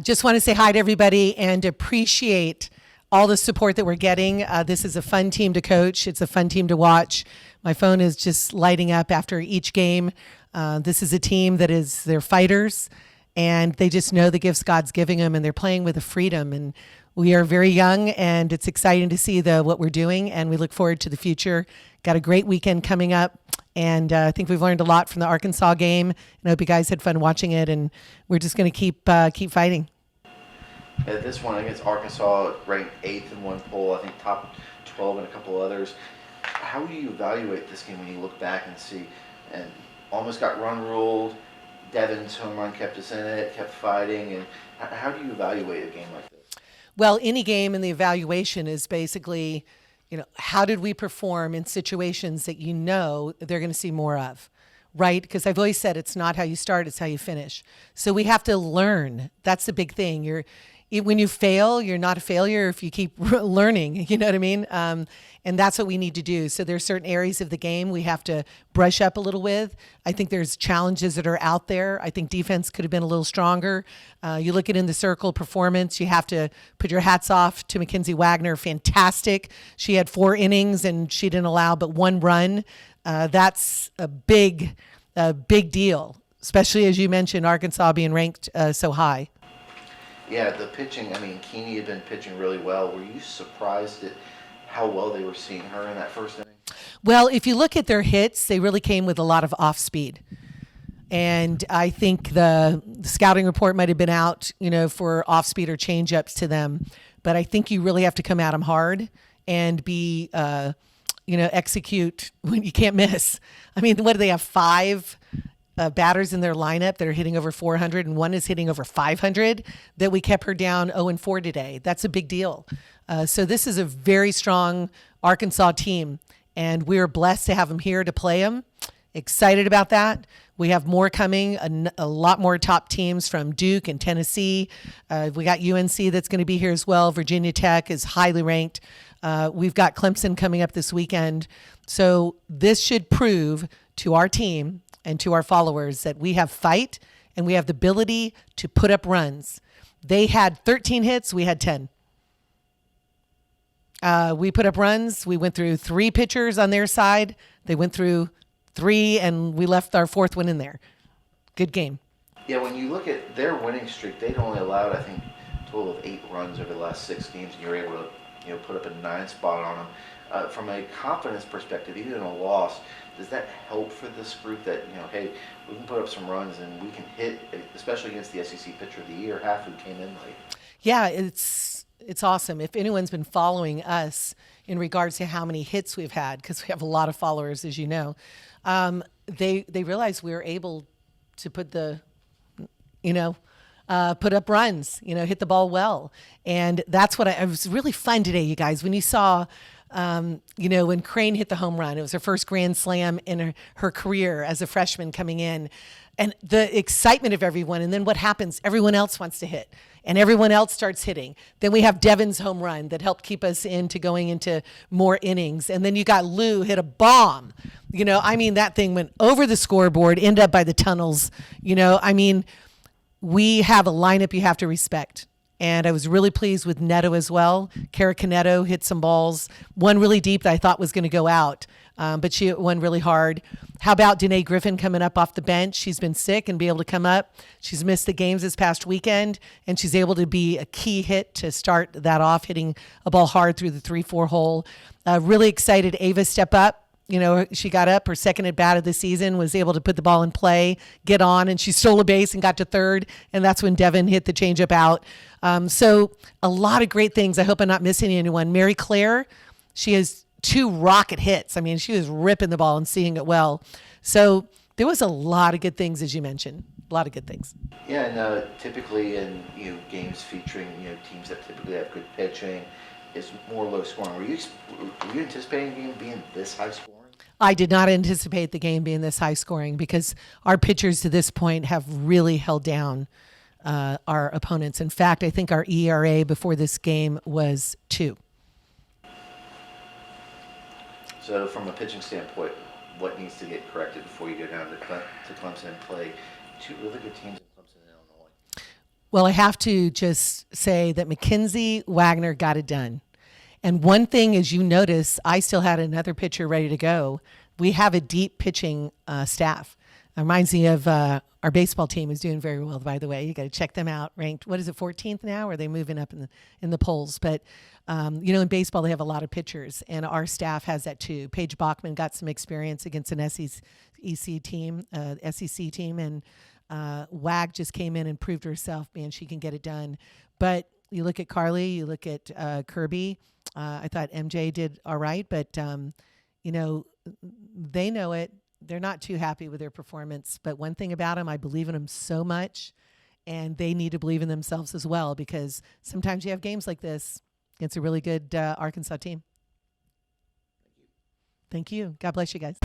Just want to say hi to everybody and appreciate all the support that we're getting. This is a fun team to coach. It's a fun team to watch. My phone is just lighting up after each game. This is a team that they're fighters, and they just know the gifts God's giving them, and they're playing with a freedom. And we are very young, and it's exciting to see what we're doing, and we look forward to the future. Got a great weekend coming up, and I think we've learned a lot from the Arkansas game, and I hope you guys had fun watching it, and we're just going to keep fighting. This one against Arkansas, ranked 8th in one poll, I think top 12 in a couple others. How do you evaluate this game when you look back and see, and almost got run ruled, Devin's home run kept us in it, kept fighting, and how do you evaluate a game like this? Well, any game in the evaluation is basically, how did we perform in situations that they're going to see more of, right? Because I've always said it's not how you start, it's how you finish. So we have to learn. That's the big thing. When you fail, you're not a failure if you keep learning, you know what I mean? And that's what we need to do. So there's certain areas of the game we have to brush up a little with. I think there's challenges that are out there. I think defense could have been a little stronger. You look at in the circle performance, you have to put your hats off to Mackenzie Wagner. Fantastic. She had 4 innings and she didn't allow but 1 run. That's a big deal, especially as you mentioned, Arkansas being ranked so high. Yeah, the pitching, Keeney had been pitching really well. Were you surprised at how well they were seeing her in that first inning? Well, if you look at their hits, they really came with a lot of off speed. And I think the scouting report might have been out, for off speed or change ups to them. But I think you really have to come at them hard and be, execute when you can't miss. What do they have, 5 batters in their lineup that are hitting over 400 and one is hitting over 500, that we kept her down 0-4 today. That's a big deal. So this is a very strong Arkansas team, and we're blessed to have them here to play them. Excited about that. We have more coming, a lot more top teams from Duke and Tennessee. We got UNC that's going to be here as well. Virginia Tech is highly ranked. We've got Clemson coming up this weekend. So this should prove to our team and to our followers that we have fight and we have the ability to put up runs. They had 13 hits, we had 10. We put up runs. We went through 3 pitchers on their side. They went through 3, and we left our 4th one in there. Good game. Yeah, when you look at their winning streak, they'd only allowed, I think, a total of 8 runs over the last 6 games, and you're able to put up a 9 spot on them. From a confidence perspective, even in a loss, does that help for this group that, hey, we can put up some runs and we can hit, especially against the SEC Pitcher of the Year, half who came in late? Yeah, it's awesome. If anyone's been following us in regards to how many hits we've had, because we have a lot of followers, as you know, they realize we were able to put put up runs, hit the ball well. And that's what it was really fun today, you guys, when you saw when Crane hit the home run. It was her first grand slam in her career as a freshman coming in, and the excitement of everyone. And then what happens? Everyone else wants to hit, and everyone else starts hitting. Then we have Devin's home run that helped keep us into going into more innings. And then you got Lou hit a bomb. That thing went over the scoreboard, ended up by the tunnels. We have a lineup you have to respect. And I was really pleased with Neto as well. Kara Caneto hit some balls, one really deep that I thought was going to go out, but she hit one really hard. How about Danae Griffin coming up off the bench? She's been sick and be able to come up. She's missed the games this past weekend, and she's able to be a key hit to start that off, hitting a ball hard through the 3-4 hole. Really excited Ava step up. She got up, her second at bat of the season, was able to put the ball in play, get on, and she stole a base and got to third. And that's when Devin hit the changeup out. So a lot of great things. I hope I'm not missing anyone. Mary Claire, she has 2 rocket hits. She was ripping the ball and seeing it well. So there was a lot of good things, as you mentioned. A lot of good things. Yeah, and typically in games featuring teams that typically have good pitching, is more low scoring. Were you anticipating the game being this high scoring? I did not anticipate the game being this high scoring because our pitchers to this point have really held down our opponents. In fact, I think our ERA before this game was 2. So from a pitching standpoint, what needs to get corrected before you go down to Clemson and play 2 really good teams in Clemson and Illinois? Well, I have to just say that Mackenzie Wagner got it done. And one thing is, you notice, I still had another pitcher ready to go. We have a deep pitching staff. It reminds me of our baseball team is doing very well, by the way. You got to check them out. Ranked, what is it, 14th now? Or are they moving up in the polls? But in baseball they have a lot of pitchers, and our staff has that too. Paige Bachman got some experience against an SEC team, and Wag just came in and proved herself. Man, she can get it done. But you look at Carly, you look at Kirby. I thought MJ did all right, but they know it. They're not too happy with their performance. But one thing about them, I believe in them so much, and they need to believe in themselves as well, because sometimes you have games like this against a really good Arkansas team. Thank you. God bless you guys.